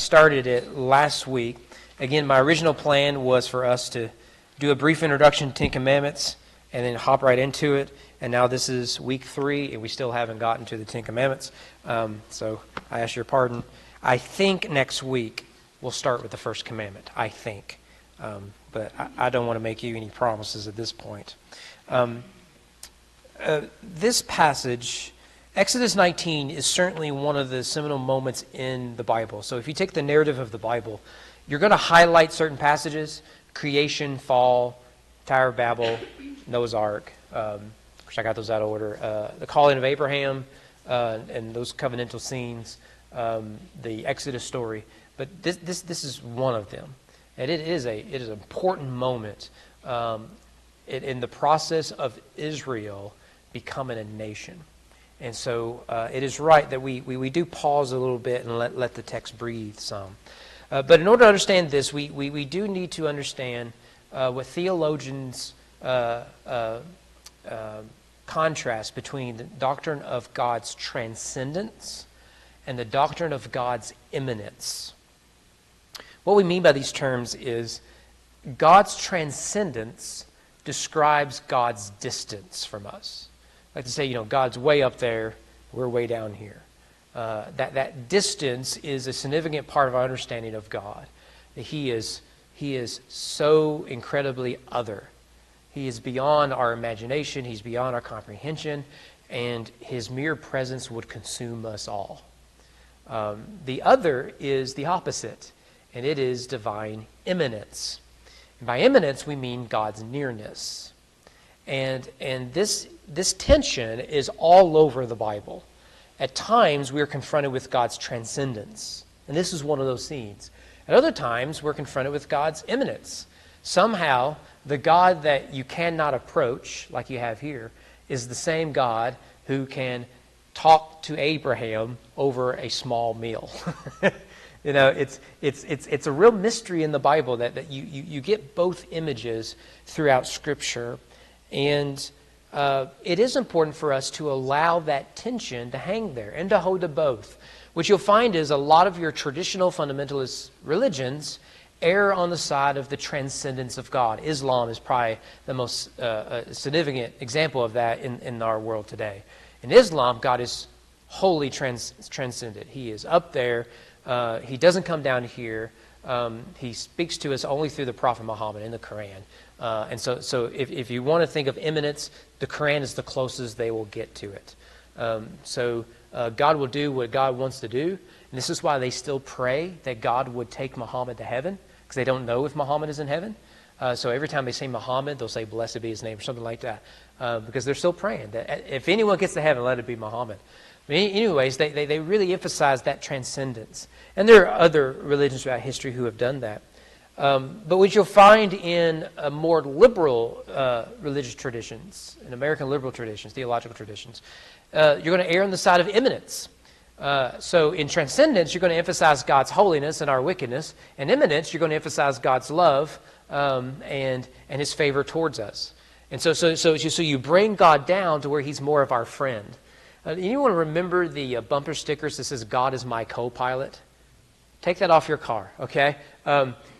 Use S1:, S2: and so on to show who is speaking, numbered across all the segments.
S1: started it last week. Again, my original plan was for us to do a brief introduction to Ten Commandments and then hop right into it. And now this is week 3, and we still haven't gotten to the Ten Commandments. So I ask your pardon. I think next week we'll start with the first commandment. I think. But I don't want to make you any promises at this point. This passage, Exodus 19, is certainly one of the seminal moments in the Bible. So if you take the narrative of the Bible, you're going to highlight certain passages: creation, fall, Tower of Babel, Noah's Ark. Which I got those out of order. The calling of Abraham and those covenantal scenes, the Exodus story. But this is one of them, and it is an important moment in the process of Israel becoming a nation. And so it is right that we do pause a little bit and let the text breathe some. But in order to understand this, we do need to understand what theologians contrast between the doctrine of God's transcendence and the doctrine of God's immanence. What we mean by these terms is God's transcendence describes God's distance from us. Like to say, God's way up there, we're way down here. That distance is a significant part of our understanding of God. That He is so incredibly other. He is beyond our imagination. He's beyond our comprehension. And His mere presence would consume us all. The other is the opposite, and it is divine immanence. And by immanence, we mean God's nearness. And this tension is all over the Bible. At times, we are confronted with God's transcendence. And this is one of those scenes. At other times, we're confronted with God's immanence. Somehow, the God that you cannot approach, like you have here, is the same God who can talk to Abraham over a small meal. It's a real mystery in the Bible that you get both images throughout Scripture. And it is important for us to allow that tension to hang there and to hold to both. What you'll find is a lot of your traditional fundamentalist religions err on the side of the transcendence of God. Islam is probably the most significant example of that in our world today. In Islam, God is wholly transcendent. He is up there. He doesn't come down here. He speaks to us only through the Prophet Muhammad in the Quran. And so if you want to think of immanence, the Quran is the closest they will get to it. God will do what God wants to do. And this is why they still pray that God would take Muhammad to heaven, because they don't know if Muhammad is in heaven. So every time they say Muhammad, they'll say, "Blessed be his name," or something like that. Because they're still praying that if anyone gets to heaven, let it be Muhammad. But anyways, they really emphasize that transcendence. And there are other religions throughout history who have done that. But what you'll find in more liberal religious traditions, in American liberal traditions, theological traditions, you're going to err on the side of immanence. So in transcendence, you're going to emphasize God's holiness and our wickedness. In immanence, you're going to emphasize God's love and His favor towards us. And so you bring God down to where He's more of our friend. Anyone remember the bumper stickers that says, "God is my co-pilot"? Take that off your car, okay?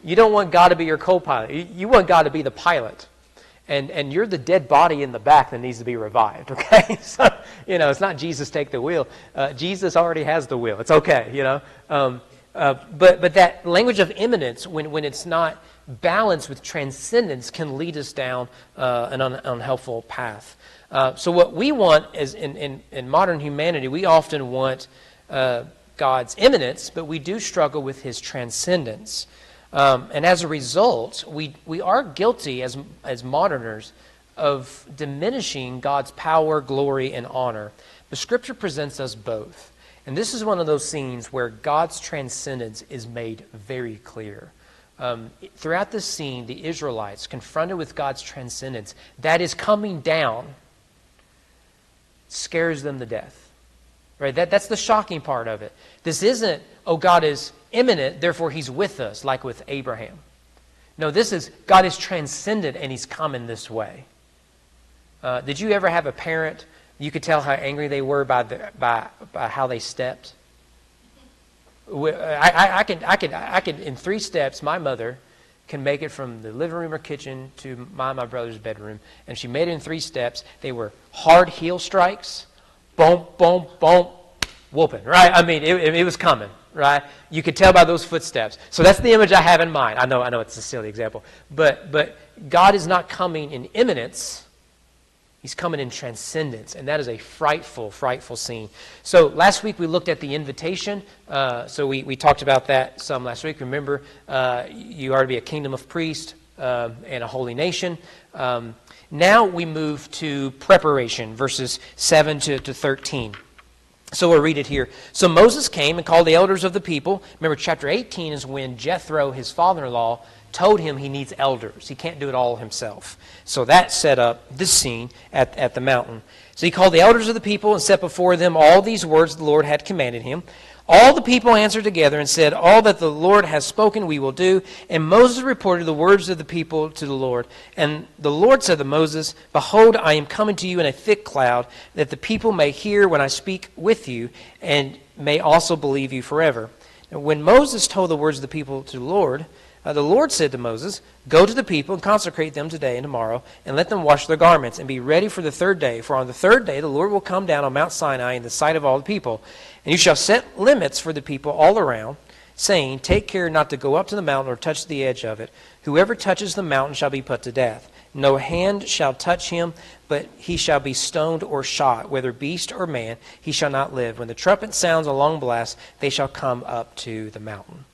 S1: You don't want God to be your co-pilot. You want God to be the pilot. And you're the dead body in the back that needs to be revived, okay? So, it's not Jesus take the wheel. Jesus already has the wheel. It's okay, But that language of immanence, when it's not balanced with transcendence, can lead us down an unhelpful path. So what we want is in modern humanity, we often want God's immanence, but we do struggle with His transcendence. And as a result, we are guilty as moderners of diminishing God's power, glory, and honor. But Scripture presents us both. And this is one of those scenes where God's transcendence is made very clear. Throughout this scene, the Israelites, confronted with God's transcendence that is coming down, scares them to death. Right? That's the shocking part of it. This isn't, God is immanent, therefore He's with us, like with Abraham. No, this is, God is transcendent and He's coming this way. Did you ever have a parent, you could tell how angry they were by how they stepped? I can in 3 steps, my mother can make it from the living room or kitchen to my brother's bedroom. And she made it in 3 steps. They were hard heel strikes, boom, boom, boom, whooping, right? I mean, it was coming, right? You could tell by those footsteps. So that's the image I have in mind. I know it's a silly example. But God is not coming in imminence. He's coming in transcendence, and that is a frightful, frightful scene. So last week we looked at the invitation. So we talked about that some last week. Remember, you are to be a kingdom of priests and a holy nation. Now we move to preparation, verses 7 to 13. So we'll read it here. So Moses came and called the elders of the people. Remember, chapter 18 is when Jethro, his father-in-law, told him he needs elders. He can't do it all himself. So that set up this scene at the mountain. So he called the elders of the people and set before them all these words the Lord had commanded him. All the people answered together and said, all that the Lord has spoken we will do. And Moses reported the words of the people to the Lord. And the Lord said to Moses, behold, I am coming to you in a thick cloud, that the people may hear when I speak with you, and may also believe you forever. And when Moses told the words of the people to the Lord said to Moses, go to the people and consecrate them today and tomorrow, and let them wash their garments, and be ready for the 3rd day. For on the 3rd day the Lord will come down on Mount Sinai in the sight of all the people. And you shall set limits for the people all around, saying, take care not to go up to the mountain or touch the edge of it. Whoever touches the mountain shall be put to death. No hand shall touch him, but he shall be stoned or shot, whether beast or man, he shall not live. When the trumpet sounds a long blast, they shall come up to the mountain.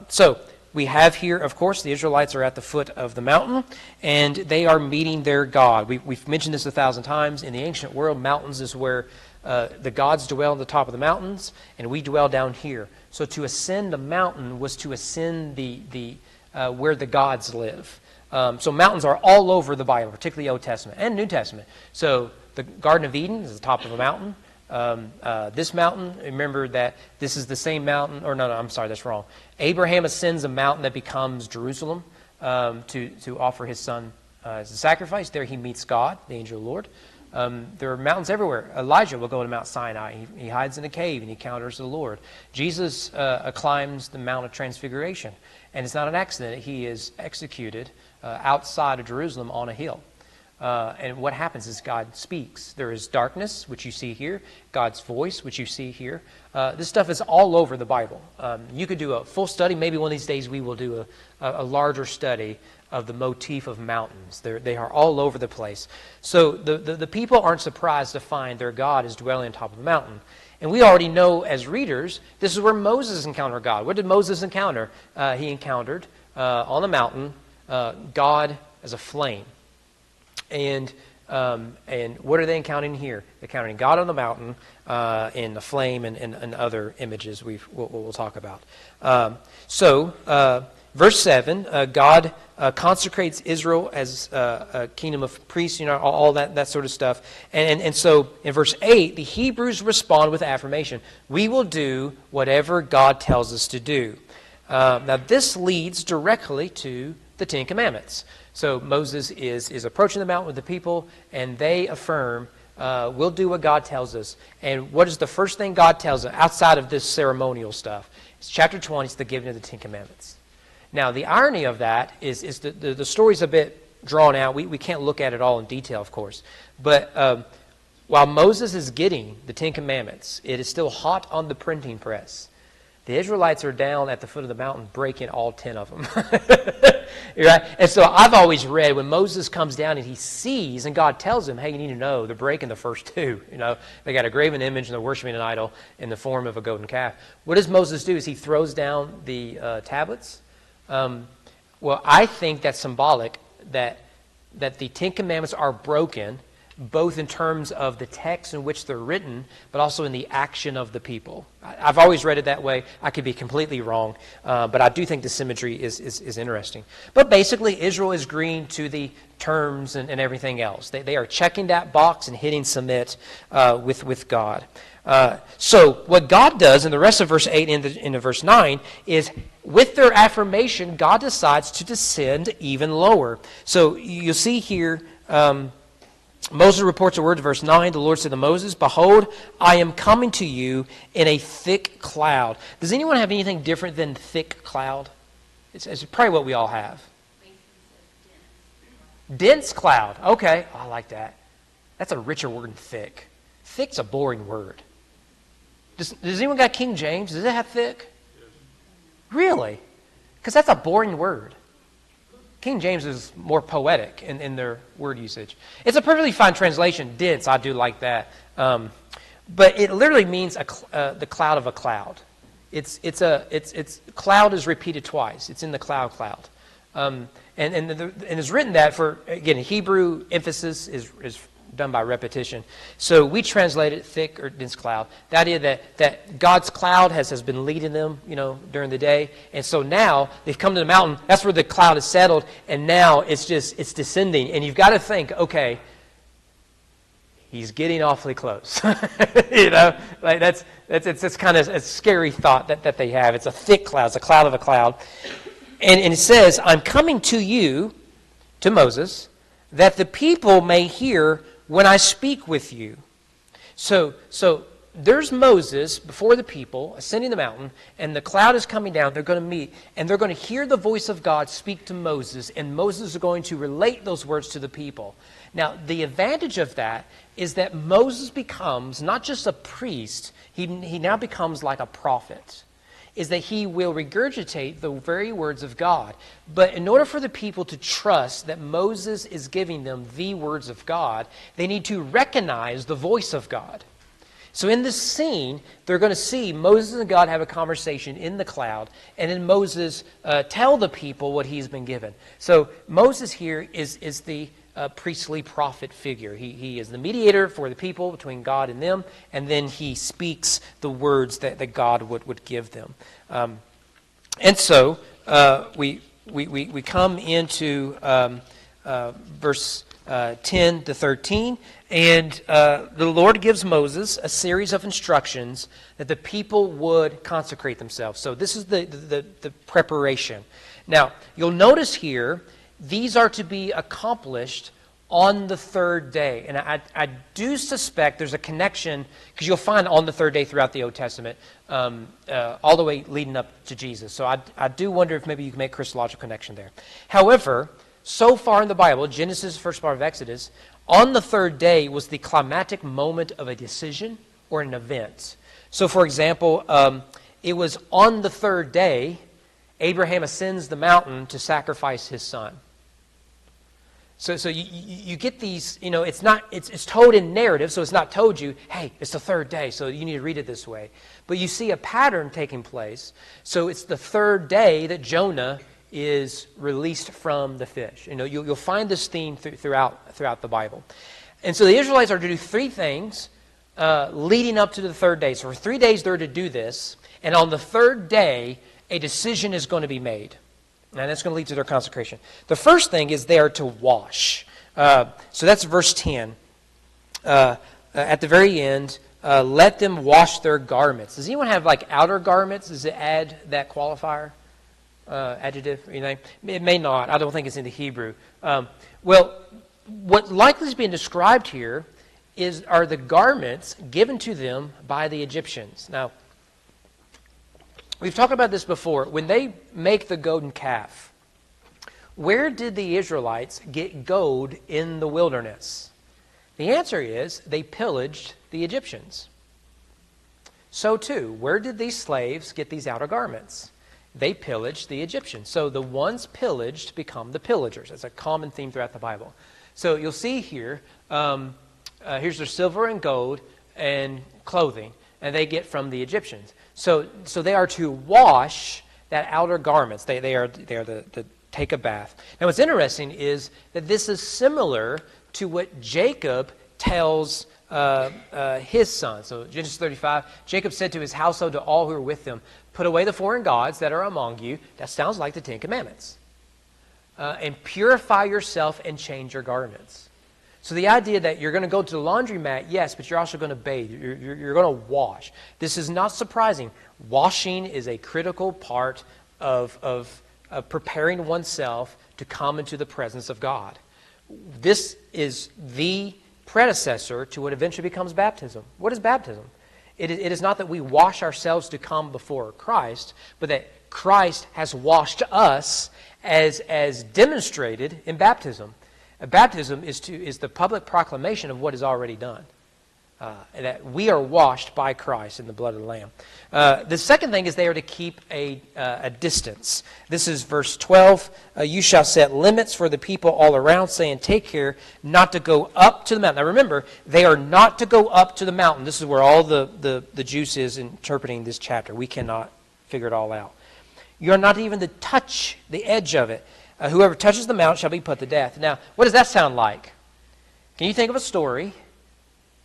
S1: So we have here, of course, the Israelites are at the foot of the mountain, and they are meeting their God. We've mentioned this 1,000 times. In the ancient world, mountains is where the gods dwell on the top of the mountains, and we dwell down here. So to ascend the mountain was to ascend the where the gods live. So mountains are all over the Bible, particularly Old Testament and New Testament. So the Garden of Eden is the top of a mountain. This mountain, remember that this is the same mountain, or no, I'm sorry, that's wrong. Abraham ascends a mountain that becomes Jerusalem to offer his son as a sacrifice. There he meets God, the angel of the Lord. There are mountains everywhere. Elijah will go to Mount Sinai. He hides in a cave and he encounters the Lord. Jesus climbs the Mount of Transfiguration. And it's not an accident. He is executed outside of Jerusalem on a hill. And what happens is God speaks. There is darkness, which you see here. God's voice, which you see here. This stuff is all over the Bible. You could do a full study. Maybe one of these days we will do a larger study of the motif of mountains. They are all over the place. So the people aren't surprised to find their God is dwelling on top of the mountain. And we already know as readers, this is where Moses encountered God. What did Moses encounter? He encountered on the mountain God as a flame. And what are they encountering here? They're encountering God on the mountain in the flame and other images we'll talk about. Verse 7, God consecrates Israel as a kingdom of priests, all that sort of stuff. And so in verse 8, the Hebrews respond with affirmation. We will do whatever God tells us to do. Now this leads directly to the Ten Commandments. So Moses is approaching the mountain with the people, and they affirm, we'll do what God tells us. And what is the first thing God tells us outside of this ceremonial stuff? It's chapter 20, it's the giving of the Ten Commandments. Now, the irony of that is the story's a bit drawn out. We can't look at it all in detail, of course. But while Moses is getting the Ten Commandments, it is still hot on the printing press. The Israelites are down at the foot of the mountain breaking all 10 of them. Right? And so I've always read when Moses comes down and he sees, and God tells him, hey, you need to know, they're breaking the first 2. They got a graven image and they're worshiping an idol in the form of a golden calf. What does Moses do? Is he throws down the tablets? Well, I think that's symbolic that the Ten Commandments are broken, both in terms of the text in which they're written, but also in the action of the people. I've always read it that way. I could be completely wrong, but I do think the symmetry is interesting. But basically, Israel is agreeing to the terms and everything else. They are checking that box and hitting submit with God. So what God does in the rest of verse 8 into verse 9 is, with their affirmation, God decides to descend even lower. So you'll see here, Moses reports a word to verse 9. The Lord said to Moses, "Behold, I am coming to you in a thick cloud." Does anyone have anything different than thick cloud? It's probably what we all have. Dense cloud. Okay. Oh, I like that. That's a richer word than thick. Thick's a boring word. Does anyone got King James? Does it have thick? Really? Because that's a boring word. King James is more poetic in their word usage. It's a perfectly fine translation. Dense, I do like that. But it literally means the cloud of a cloud. It's cloud is repeated twice. It's in the cloud. And it's written that for, again, Hebrew emphasis is done by repetition. So we translate it thick or dense cloud. The idea that God's cloud has been leading them, during the day. And so now they've come to the mountain. That's where the cloud is settled. And now it's descending. And you've got to think, okay, he's getting awfully close. Like that's kind of a scary thought that they have. It's a thick cloud. It's a cloud of a cloud. And it says, "I'm coming to you," to Moses, "that the people may hear when I speak with you." So there's Moses before the people ascending the mountain, and the cloud is coming down. They're going to meet, and they're going to hear the voice of God speak to Moses, and Moses is going to relate those words to the people. Now, the advantage of that is that Moses becomes not just a priest, he now becomes like a prophet. Is that he will regurgitate the very words of God. But in order for the people to trust that Moses is giving them the words of God, they need to recognize the voice of God. So in this scene, they're going to see Moses and God have a conversation in the cloud, and then Moses tell the people what he's been given. So Moses here is the priestly prophet figure. He is the mediator for the people between God and them, and then he speaks the words that God would give them. And so we come into verse 10 to 13, and the Lord gives Moses a series of instructions that the people would consecrate themselves. So this is the preparation. Now, you'll notice here, these are to be accomplished on the third day. And I do suspect there's a connection, because you'll find on the third day throughout the Old Testament, all the way leading up to Jesus. So I do wonder if maybe you can make a Christological connection there. However, so far in the Bible, Genesis, first part of Exodus, on the third day was the climactic moment of a decision or an event. So for example, it was on the third day, Abraham ascends the mountain to sacrifice his son. So you get these, it's told in narrative, so it's not told you, hey, it's the third day, so you need to read it this way. But you see a pattern taking place. So it's the third day that Jonah is released from the fish. You'll find this theme throughout the Bible. And so the Israelites are to do three things leading up to the third day. So for 3 days they're to do this, and on the third day, a decision is going to be made. And that's going to lead to their consecration. The first thing is they are to wash. So that's verse 10. At the very end, let them wash their garments. Does anyone have outer garments? Does it add that qualifier? Adjective? It may not. I don't think it's in the Hebrew. Well, what likely is being described here are the garments given to them by the Egyptians. Now, we've talked about this before. When they make the golden calf, where did the Israelites get gold in the wilderness? The answer is they pillaged the Egyptians. So too, where did these slaves get these outer garments? They pillaged the Egyptians. So the ones pillaged become the pillagers. That's a common theme throughout the Bible. So you'll see here, here's their silver and gold and clothing, and they get from the Egyptians. So they are to wash that outer garments. They are to take a bath. Now what's interesting is that this is similar to what Jacob tells his son. So Genesis 35, Jacob said to his household, to all who are with them, put away the foreign gods that are among you. That sounds like the Ten Commandments. And purify yourself and change your garments. So the idea that you're going to go to the laundromat, yes, but you're also going to bathe. You're going to wash. This is not surprising. Washing is a critical part of preparing oneself to come into the presence of God. This is the predecessor to what eventually becomes baptism. What is baptism? It is not that we wash ourselves to come before Christ, but that Christ has washed us as demonstrated in baptism. Baptism is the public proclamation of what is already done. And that we are washed by Christ in the blood of the Lamb. The second thing is they are to keep a distance. This is verse 12. You shall set limits for the people all around, saying, take care not to go up to the mountain. Now remember, they are not to go up to the mountain. This is where all the juice is interpreting this chapter. We cannot figure it all out. You are not even to touch the edge of it. Whoever touches the mount shall be put to death. Now, what does that sound like? Can you think of a story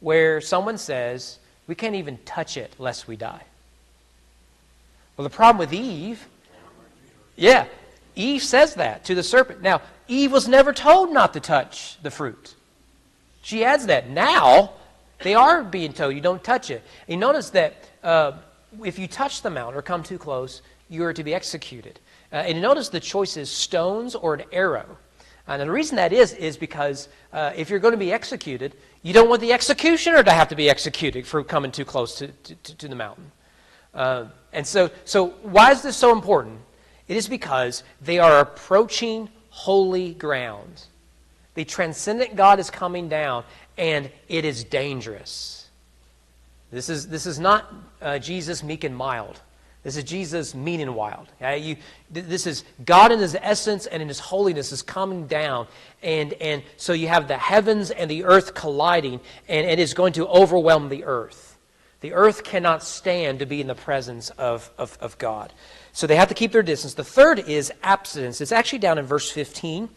S1: where someone says, we can't even touch it lest we die? Well, the problem with Eve, Eve says that to the serpent. Now, Eve was never told not to touch the fruit. She adds that. Now, they are being told you don't touch it. And you notice that if you touch the mount or come too close, you are to be executed. And you notice the choice is stones or an arrow. And the reason that is because if you're going to be executed, you don't want the executioner to have to be executed for coming too close to the mountain. And so why is this so important? It is because they are approaching holy ground. The transcendent God is coming down, and it is dangerous. This is not Jesus meek and mild. This is Jesus mean and wild. This is God in His essence and in His holiness is coming down. And so you have the heavens and the earth colliding, and it is going to overwhelm the earth. The earth cannot stand to be in the presence of God. So they have to keep their distance. The third is abstinence. It's actually down in verse 15.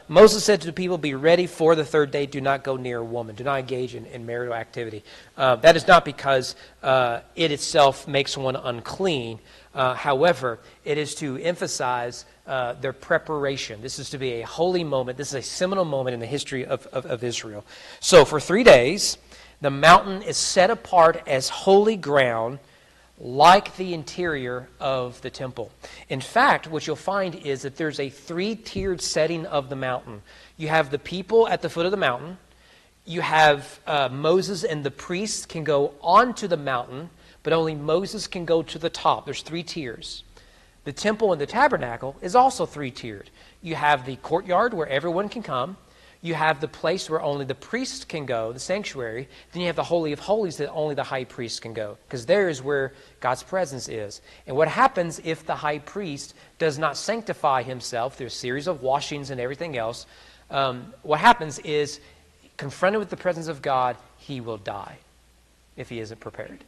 S1: Moses said to the people, be ready for the third day. Do not go near a woman. Do not engage in marital activity. That is not because it itself makes one unclean. However, it is to emphasize their preparation. This is to be a holy moment. This is a seminal moment in the history of Israel. So for 3 days, the mountain is set apart as holy ground, like the interior of the temple. In fact, what you'll find is that there's a 3-tiered setting of the mountain. You have the people at the foot of the mountain. You have Moses and the priests can go onto the mountain, but only Moses can go to the top. There's 3 tiers. The temple and the tabernacle is also 3-tiered. You have the courtyard where everyone can come. You have the place where only the priests can go, the sanctuary. Then you have the Holy of Holies that only the high priest can go, because there is where God's presence is. And what happens if the high priest does not sanctify himself through a series of washings and everything else? What happens is, confronted with the presence of God, he will die if he isn't prepared.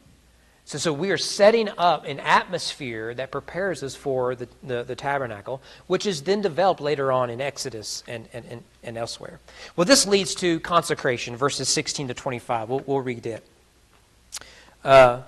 S1: So we are setting up an atmosphere that prepares us for the tabernacle, which is then developed later on in Exodus and elsewhere. Well, this leads to consecration, verses 16 to 25. We'll read it. Let's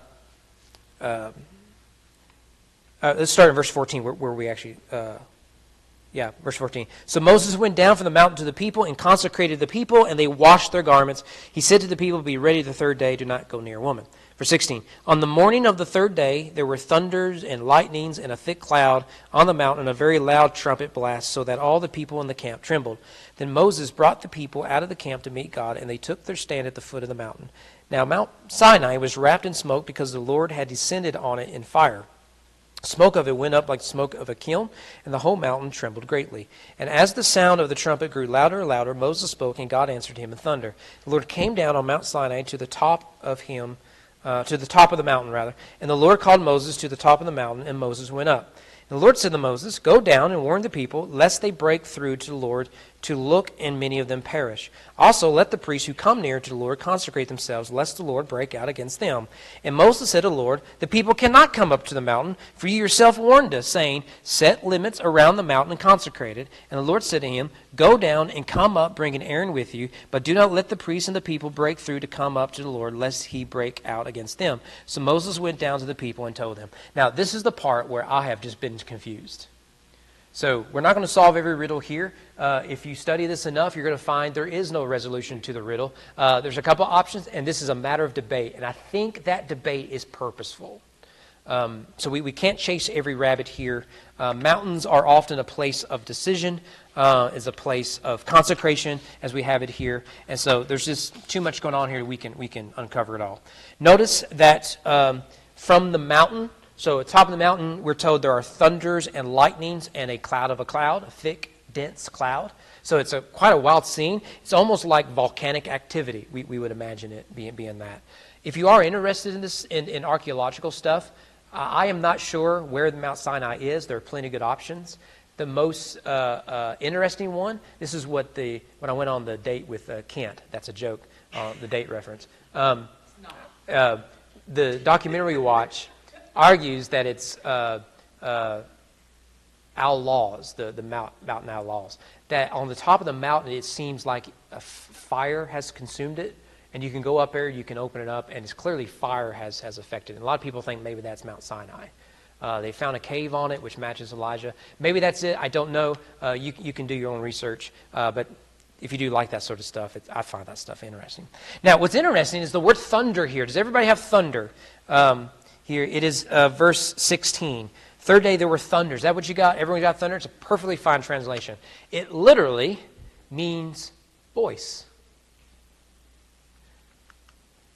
S1: start in verse 14, where we actually... verse 14. So Moses went down from the mountain to the people and consecrated the people, and they washed their garments. He said to the people, be ready the third day, do not go near a woman. Verse 16. On the morning of the third day, there were thunders and lightnings and a thick cloud on the mountain, and a very loud trumpet blast, so that all the people in the camp trembled. Then Moses brought the people out of the camp to meet God, and they took their stand at the foot of the mountain. Now Mount Sinai was wrapped in smoke because the Lord had descended on it in fire. Smoke of it went up like the smoke of a kiln, and the whole mountain trembled greatly. And as the sound of the trumpet grew louder and louder, Moses spoke, and God answered him in thunder. The Lord came down on Mount Sinai to the top of the mountain, and the Lord called Moses to the top of the mountain, and Moses went up. And the Lord said to Moses, go down and warn the people, lest they break through to the Lord to look, and many of them perish. Also let the priests who come near to the Lord consecrate themselves, lest the Lord break out against them. And Moses said to the Lord, the people cannot come up to the mountain, for you yourself warned us, saying, set limits around the mountain and consecrate it. And the Lord said to him, go down and come up, bringing Aaron with you, but do not let the priests and the people break through to come up to the Lord, lest he break out against them. So Moses went down to the people and told them. Now this is the part where I have just been confused. So we're not going to solve every riddle here. If you study this enough, you're going to find there is no resolution to the riddle. There's a couple options, and this is a matter of debate. And I think that debate is purposeful. So we can't chase every rabbit here. Mountains are often a place of decision, is a place of consecration, as we have it here. And so there's just too much going on here. We can uncover it all. Notice that from the mountain, so at the top of the mountain, we're told there are thunders and lightnings and a cloud of a cloud, a thick, dense cloud. So it's quite a wild scene. It's almost like volcanic activity. We would imagine it being that. If you are interested in this, in archaeological stuff, I am not sure where the Mount Sinai is. There are plenty of good options. The most interesting one, this is when I went on the date with Kent. That's a joke, the date reference. The documentary we watch argues that it's Al Laws, the Mountain Al Laws, that on the top of the mountain it seems like a fire has consumed it, and you can go up there, you can open it up, and it's clearly fire has affected it. And a lot of people think maybe that's Mount Sinai. They found a cave on it, which matches Elijah. Maybe that's it. I don't know. You can do your own research. But if you do like that sort of stuff, I find that stuff interesting. Now, what's interesting is the word thunder here. Does everybody have thunder? Here, it is verse 16. Third day there were thunders. Is that what you got? Everyone got thunder? It's a perfectly fine translation. It literally means voice.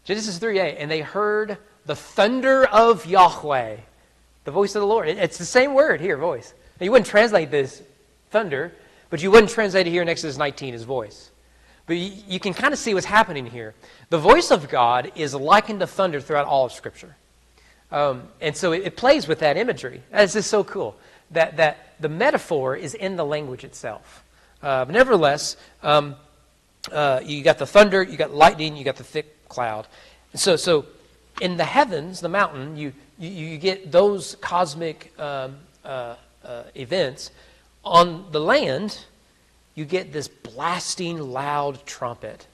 S1: Genesis 3:8, and they heard the thunder of Yahweh, the voice of the Lord. It's the same word here, voice. Now, you wouldn't translate this thunder, but you wouldn't translate it here in Exodus 19 as voice. But you can kind of see what's happening here. The voice of God is likened to thunder throughout all of Scripture. And so it plays with that imagery. That's just so cool, that the metaphor is in the language itself. But nevertheless, you got the thunder, you got lightning, you got the thick cloud. So in the heavens, the mountain, you get those cosmic events. On the land, you get this blasting loud trumpet.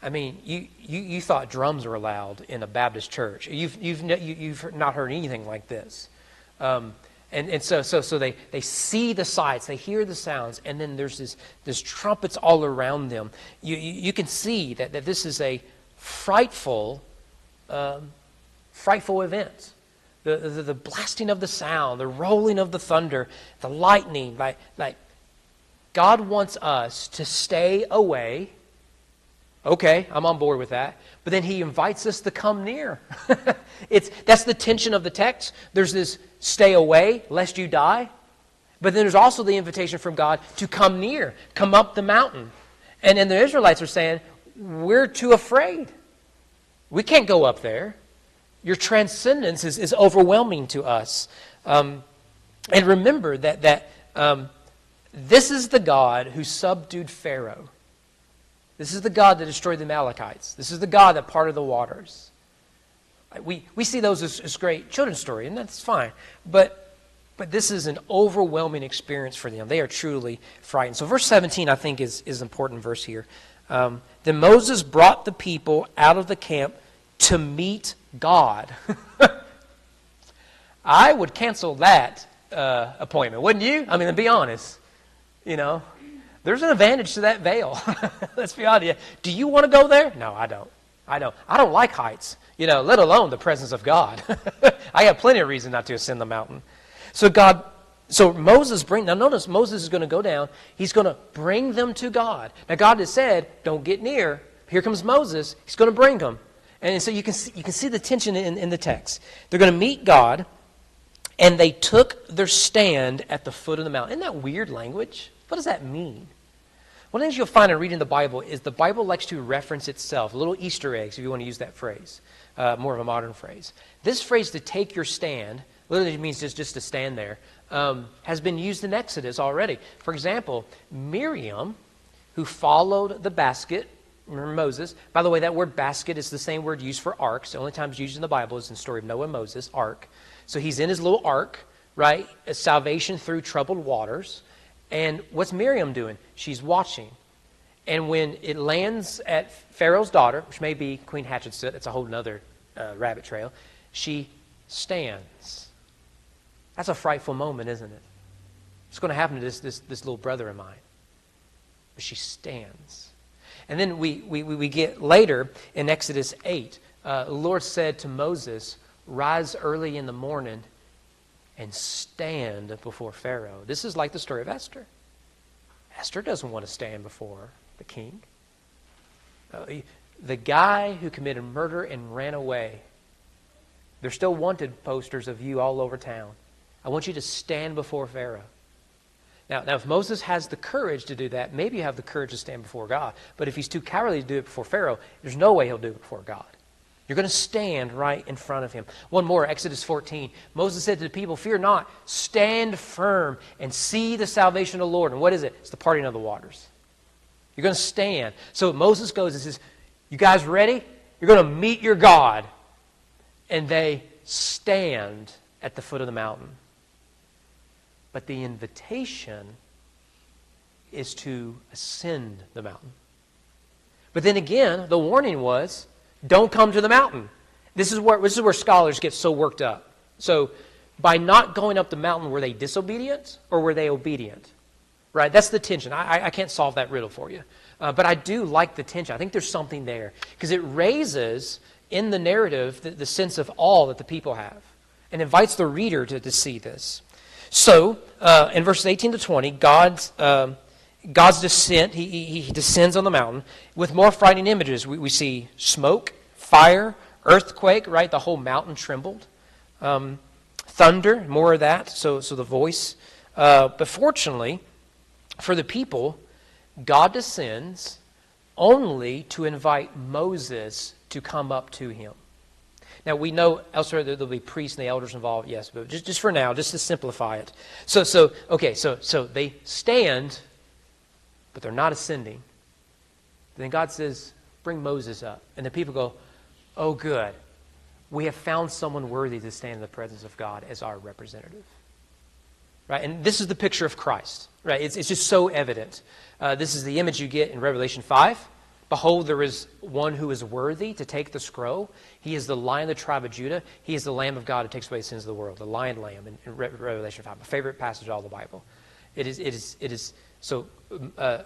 S1: I mean, you thought drums were loud in a Baptist church. You've not heard anything like this. And so they see the sights, they hear the sounds, and then there's this trumpets all around them. You can see that this is a frightful event. The blasting of the sound, the rolling of the thunder, the lightning. Like God wants us to stay away. Okay, I'm on board with that. But then He invites us to come near. That's the tension of the text. There's this stay away lest you die. But then there's also the invitation from God to come near, come up the mountain. And then the Israelites are saying, we're too afraid. We can't go up there. Your transcendence is overwhelming to us. And remember that this is the God who subdued Pharaoh. This is the God that destroyed the Amalekites. This is the God that parted the waters. We see those as great children's story, and that's fine. But this is an overwhelming experience for them. They are truly frightened. So verse 17, I think, is an important verse here. Then Moses brought the people out of the camp to meet God. I would cancel that appointment, wouldn't you? I mean, to be honest, there's an advantage to that veil. Let's be honest. Do you want to go there? No, I don't. I don't like heights, let alone the presence of God. I have plenty of reason not to ascend the mountain. So Moses notice Moses is going to go down. He's going to bring them to God. Now God has said, don't get near. Here comes Moses. He's going to bring them. And so you can see the tension in the text. They're going to meet God, and they took their stand at the foot of the mountain. Isn't that weird language? What does that mean? One of the things you'll find in reading the Bible is the Bible likes to reference itself, little Easter eggs, if you want to use that phrase, more of a modern phrase. This phrase, to take your stand, literally means just to stand there, has been used in Exodus already. For example, Miriam, who followed the basket, remember Moses. By the way, that word basket is the same word used for ark. The only time it's used in the Bible is in the story of Noah and Moses, ark. So he's in his little ark, right? Salvation through troubled waters. And what's Miriam doing? She's watching. And when it lands at Pharaoh's daughter, which may be Queen Hatshepsut, it's a whole other rabbit trail, she stands. That's a frightful moment, isn't it? It's going to happen to this little brother of mine. But she stands. And then we get later in Exodus 8, the Lord said to Moses, rise early in the morning and stand before Pharaoh. This is like the story of Esther. Esther doesn't want to stand before the king. The guy who committed murder and ran away, there's still wanted posters of you all over town. I want you to stand before Pharaoh. Now, if Moses has the courage to do that, maybe you have the courage to stand before God. But if he's too cowardly to do it before Pharaoh, there's no way he'll do it before God. You're going to stand right in front of him. One more, Exodus 14. Moses said to the people, fear not, stand firm and see the salvation of the Lord. And what is it? It's the parting of the waters. You're going to stand. So Moses goes and says, you guys ready? You're going to meet your God. And they stand at the foot of the mountain. But the invitation is to ascend the mountain. But then again, the warning was, don't come to the mountain. This is where scholars get so worked up. So, by not going up the mountain, were they disobedient or were they obedient? Right? That's the tension. I can't solve that riddle for you. But I do like the tension. I think there's something there. Because it raises, in the narrative, the sense of awe that the people have. And invites the reader to see this. So, in verses 18 to 20, God's descent, he descends on the mountain with more frightening images. We see smoke, fire, earthquake, right? The whole mountain trembled. Thunder, more of that, so the voice. But fortunately, for the people, God descends only to invite Moses to come up to him. Now, we know elsewhere that there'll be priests and the elders involved, yes, but just for now, just to simplify it. So they stand, but they're not ascending. Then God says, bring Moses up. And the people go, oh, good. We have found someone worthy to stand in the presence of God as our representative. Right? And this is the picture of Christ. Right? It's just so evident. This is the image you get in Revelation 5. Behold, there is one who is worthy to take the scroll. He is the Lion of the tribe of Judah. He is the Lamb of God who takes away the sins of the world. The Lion Lamb in Revelation 5. My favorite passage of all the Bible. It is. So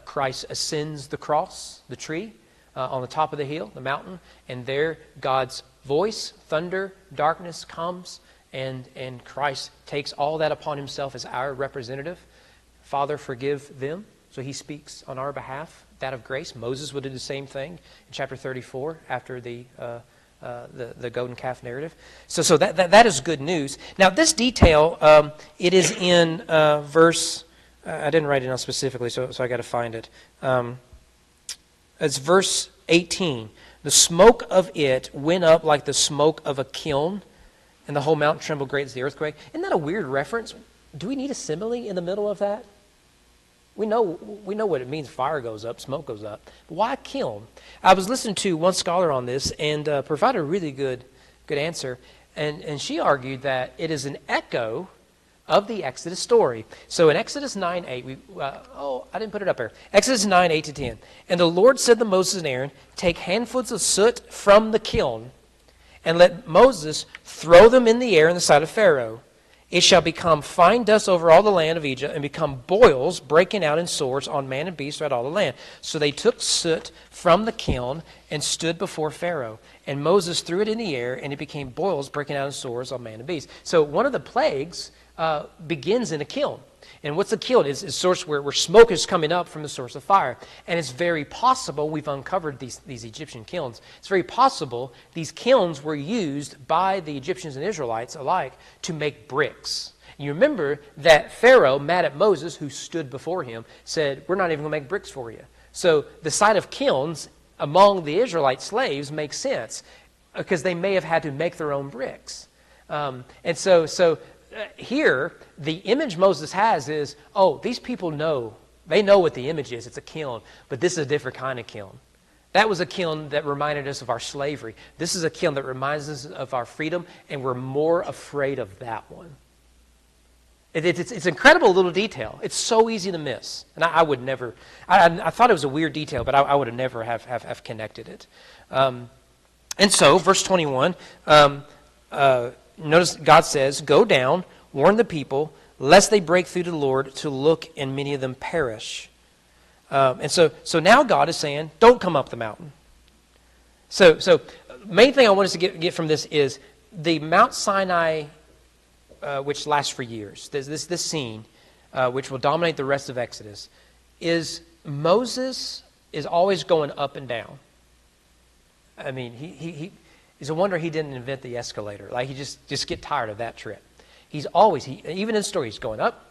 S1: Christ ascends the cross, the tree, on the top of the hill, the mountain, and there God's voice, thunder, darkness comes, and Christ takes all that upon himself as our representative. Father, forgive them. So he speaks on our behalf, that of grace. Moses would do the same thing in chapter 34 after the golden calf narrative. So that is good news. Now this detail, it is in verse, I didn't write it down specifically, so I got to find it. It's verse 18. The smoke of it went up like the smoke of a kiln, and the whole mountain trembled great as the earthquake. Isn't that a weird reference? Do we need a simile in the middle of that? We know what it means. Fire goes up, smoke goes up. But why kiln? I was listening to one scholar on this and provided a really good answer. And she argued that it is an echo of the Exodus story. So in Exodus 9:8, I didn't put it up here. Exodus 9:8 to 10. And the Lord said to Moses and Aaron, take handfuls of soot from the kiln, and let Moses throw them in the air in the sight of Pharaoh. It shall become fine dust over all the land of Egypt, and become boils breaking out in sores on man and beast throughout all the land. So they took soot from the kiln and stood before Pharaoh. And Moses threw it in the air, and it became boils breaking out in sores on man and beast. So one of the plagues begins in a kiln. And what's a kiln? It's a source where smoke is coming up from the source of fire. And it's very possible, we've uncovered these Egyptian kilns, it's very possible these kilns were used by the Egyptians and Israelites alike to make bricks. You remember that Pharaoh, mad at Moses, who stood before him, said, we're not even going to make bricks for you. So the sight of kilns among the Israelite slaves makes sense, because they may have had to make their own bricks. Here, the image Moses has is, these people know. They know what the image is. It's a kiln. But this is a different kind of kiln. That was a kiln that reminded us of our slavery. This is a kiln that reminds us of our freedom, and we're more afraid of that one. It's an incredible little detail. It's so easy to miss. And I would never, I thought it was a weird detail, but I would have never have connected it. And so, verse 21, notice God says, go down, warn the people, lest they break through to the Lord to look, and many of them perish. And so now God is saying, don't come up the mountain. So main thing I want us to get from this is the Mount Sinai, which lasts for years, this scene, which will dominate the rest of Exodus, is Moses is always going up and down. I mean, it's a wonder he didn't invent the escalator. Like, he just get tired of that trip. He's always, even in the story, he's going up,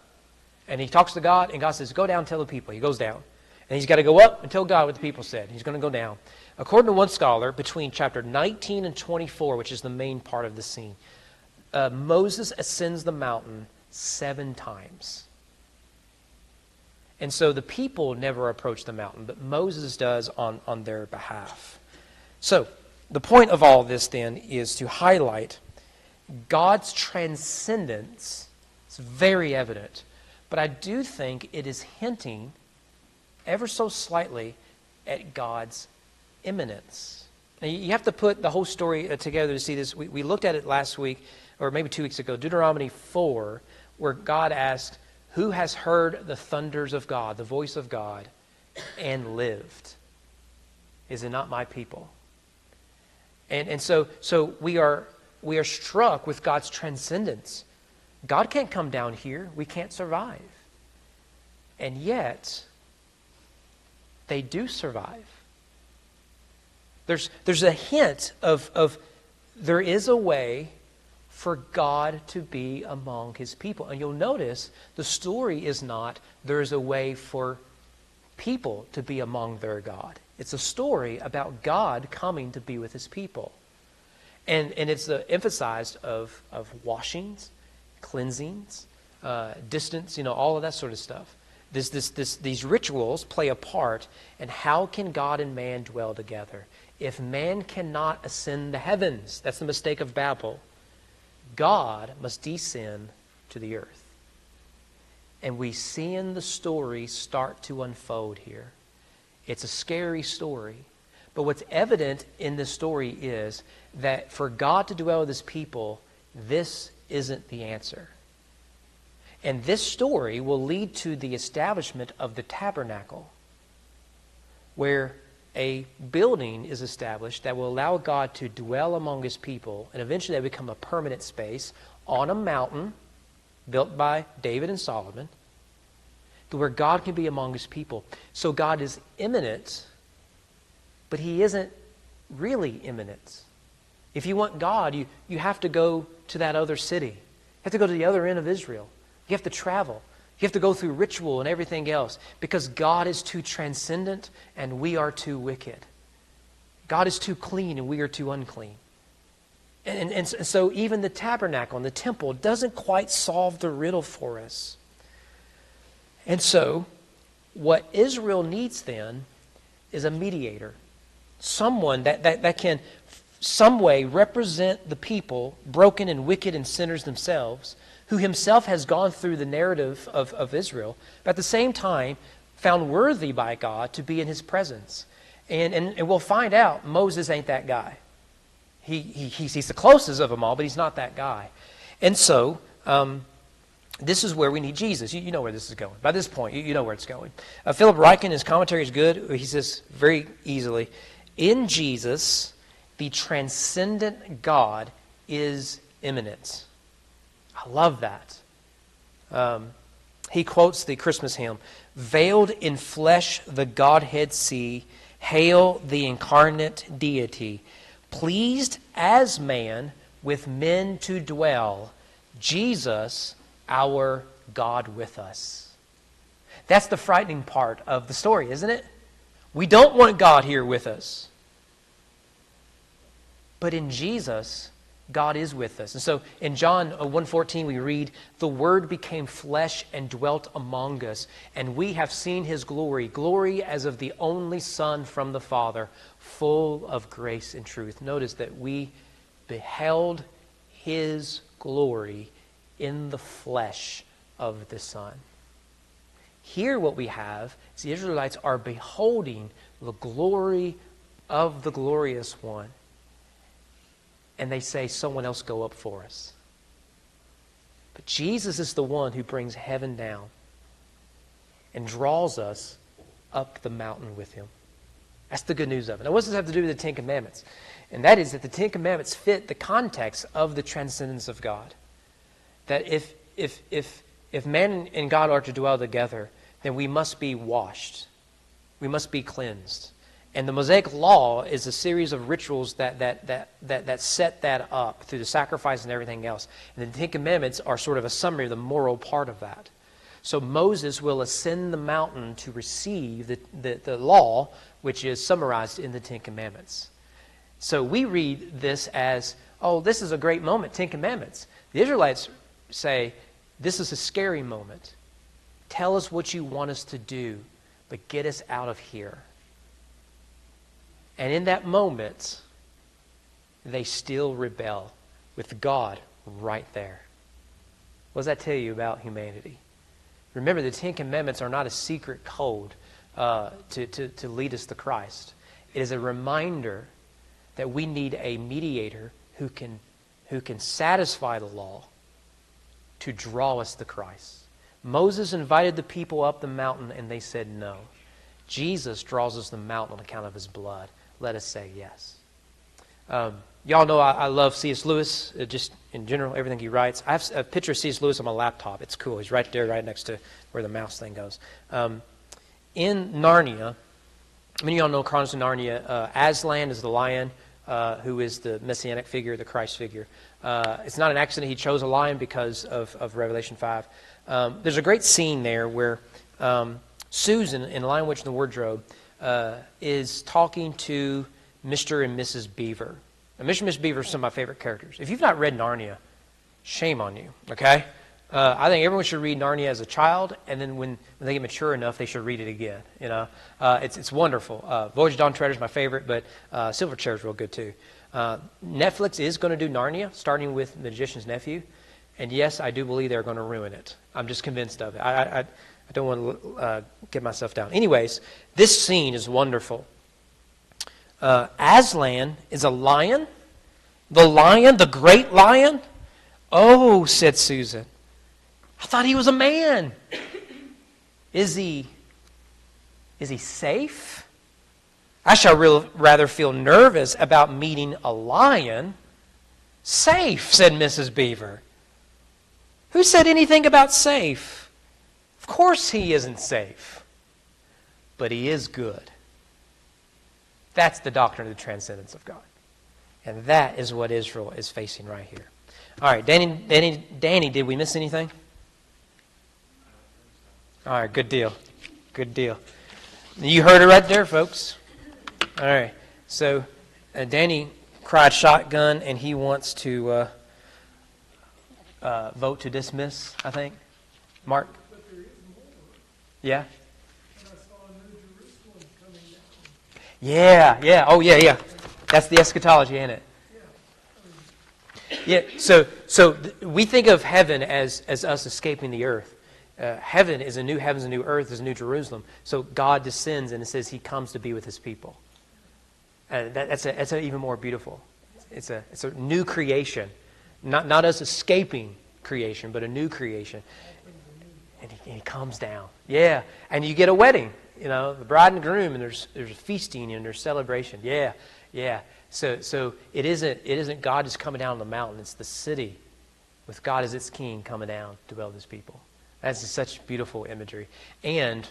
S1: and he talks to God, and God says, go down and tell the people. He goes down. And he's got to go up and tell God what the people said. He's going to go down. According to one scholar, between chapter 19 and 24, which is the main part of the scene, Moses ascends the mountain 7 times. And so the people never approach the mountain, but Moses does on their behalf. So the point of all this then is to highlight God's transcendence. It's very evident. But I do think it is hinting ever so slightly at God's immanence. Now, you have to put the whole story together to see this. We looked at it last week, or maybe 2 weeks ago, Deuteronomy 4, where God asked, who has heard the thunders of God, the voice of God, and lived? Is it not my people? And so we are struck with God's transcendence. God can't come down here. We can't survive. And yet, they do survive. There's a hint of there is a way for God to be among his people. And you'll notice the story is not there's a way for people to be among their God. It's a story about God coming to be with his people. And it's emphasized of washings, cleansings, distance, all of that sort of stuff. These rituals play a part in how can God and man dwell together. If man cannot ascend the heavens, that's the mistake of Babel, God must descend to the earth. And we see in the story start to unfold here. It's a scary story. But what's evident in this story is that for God to dwell with his people, this isn't the answer. And this story will lead to the establishment of the tabernacle, where a building is established that will allow God to dwell among his people, and eventually they become a permanent space on a mountain built by David and Solomon, to where God can be among his people. So God is immanent, but he isn't really immanent. If you want God, you have to go to that other city. You have to go to the other end of Israel. You have to travel. You have to go through ritual and everything else, because God is too transcendent and we are too wicked. God is too clean and we are too unclean. And so even the tabernacle and the temple doesn't quite solve the riddle for us. And so what Israel needs then is a mediator. Someone that can some way represent the people, broken and wicked and sinners themselves, who himself has gone through the narrative of Israel, but at the same time found worthy by God to be in his presence. And we'll find out Moses ain't that guy. He's the closest of them all, but he's not that guy. And so this is where we need Jesus. You know where this is going. By this point, you know where it's going. Philip Ryken, his commentary is good. He says very easily, in Jesus, the transcendent God is immanent. I love that. He quotes the Christmas hymn, veiled in flesh the Godhead see, hail the incarnate deity, pleased as man with men to dwell, Jesus, our God with us. That's the frightening part of the story, isn't it? We don't want God here with us. But in Jesus, God is with us. And so in John 1:14 we read, the Word became flesh and dwelt among us, and we have seen his glory, glory as of the only Son from the Father, full of grace and truth. Notice that we beheld his glory in the flesh of the Son. Here what we have is the Israelites are beholding the glory of the glorious one. And they say, someone else go up for us. But Jesus is the one who brings heaven down and draws us up the mountain with him. That's the good news of it. Now, what does this have to do with the Ten Commandments? And that is that the Ten Commandments fit the context of the transcendence of God. That if man and God are to dwell together, then we must be washed. We must be cleansed. And the Mosaic Law is a series of rituals that set that up through the sacrifice and everything else. And the Ten Commandments are sort of a summary of the moral part of that. So Moses will ascend the mountain to receive the law, which is summarized in the Ten Commandments. So we read this as, oh, this is a great moment, Ten Commandments. The Israelites say, this is a scary moment. Tell us what you want us to do, but get us out of here. And in that moment, they still rebel with God right there. What does that tell you about humanity? Remember, the Ten Commandments are not a secret code to lead us to Christ. It is a reminder that we need a mediator who can satisfy the law to draw us to Christ. Moses invited the people up the mountain and they said no. Jesus draws us to the mountain on account of his blood. Let us say yes. Y'all know I love C.S. Lewis, just in general, everything he writes. I have a picture of C.S. Lewis on my laptop. It's cool. He's right there, right next to where the mouse thing goes. In Narnia, many of y'all know Chronicles of Narnia, Aslan is the lion, who is the messianic figure, the Christ figure. It's not an accident he chose a lion because of Revelation 5. There's a great scene there where Susan, in Lion, Witch, and the Wardrobe, is talking to Mr. and Mrs. Beaver. Now, Mr. and Mrs. Beaver are some of my favorite characters. If you've not read Narnia, shame on you, okay? I think everyone should read Narnia as a child, and then when they get mature enough, they should read it again. You know, it's wonderful. Voyage of Dawn Treader is my favorite, but Silverchair is real good too. Netflix is going to do Narnia, starting with Magician's Nephew, and yes, I do believe they're going to ruin it. I'm just convinced of it. I don't want to get myself down. Anyways, this scene is wonderful. Aslan is a lion. The lion, the great lion. Oh, said Susan. I thought he was a man. Is he safe? I shall rather feel nervous about meeting a lion. Safe, said Mrs. Beaver. Who said anything about safe? Of course he isn't safe. But he is good. That's the doctrine of the transcendence of God. And that is what Israel is facing right here. All right, Danny, did we miss anything? All right, good deal. Good deal. You heard it right there, folks. All right, so Danny cried shotgun, and he wants to vote to dismiss, I think. Mark?
S2: But there is more.
S1: Yeah?
S2: And I saw a new Jerusalem coming down.
S1: Yeah. Oh, yeah. That's the eschatology, ain't it? Yeah, so we think of heaven as us escaping the earth. Heaven is a new heavens, a new earth, is a new Jerusalem. So God descends, and it says He comes to be with His people. That's even more beautiful. It's a new creation, not us escaping creation, but a new creation. And he comes down. Yeah, and you get a wedding. You know, the bride and groom, and there's feasting and there's celebration. Yeah. So it isn't God just coming down on the mountain. It's the city with God as its king coming down to dwell with His people. That's such beautiful imagery. And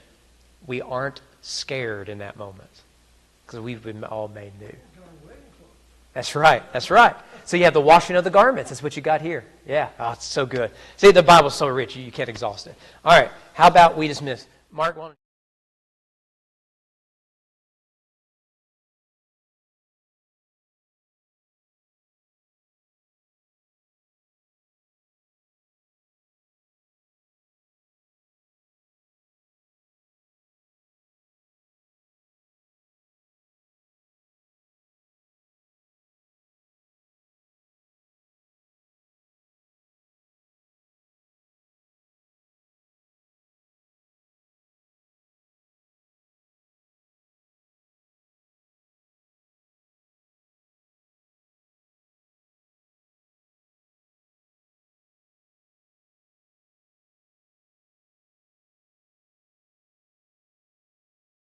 S1: we aren't scared in that moment because we've been all made new. That's right. So you have the washing of the garments. That's what you got here. Yeah. Oh, it's so good. See, the Bible's so rich, you can't exhaust it. All right. How about we dismiss? Mark,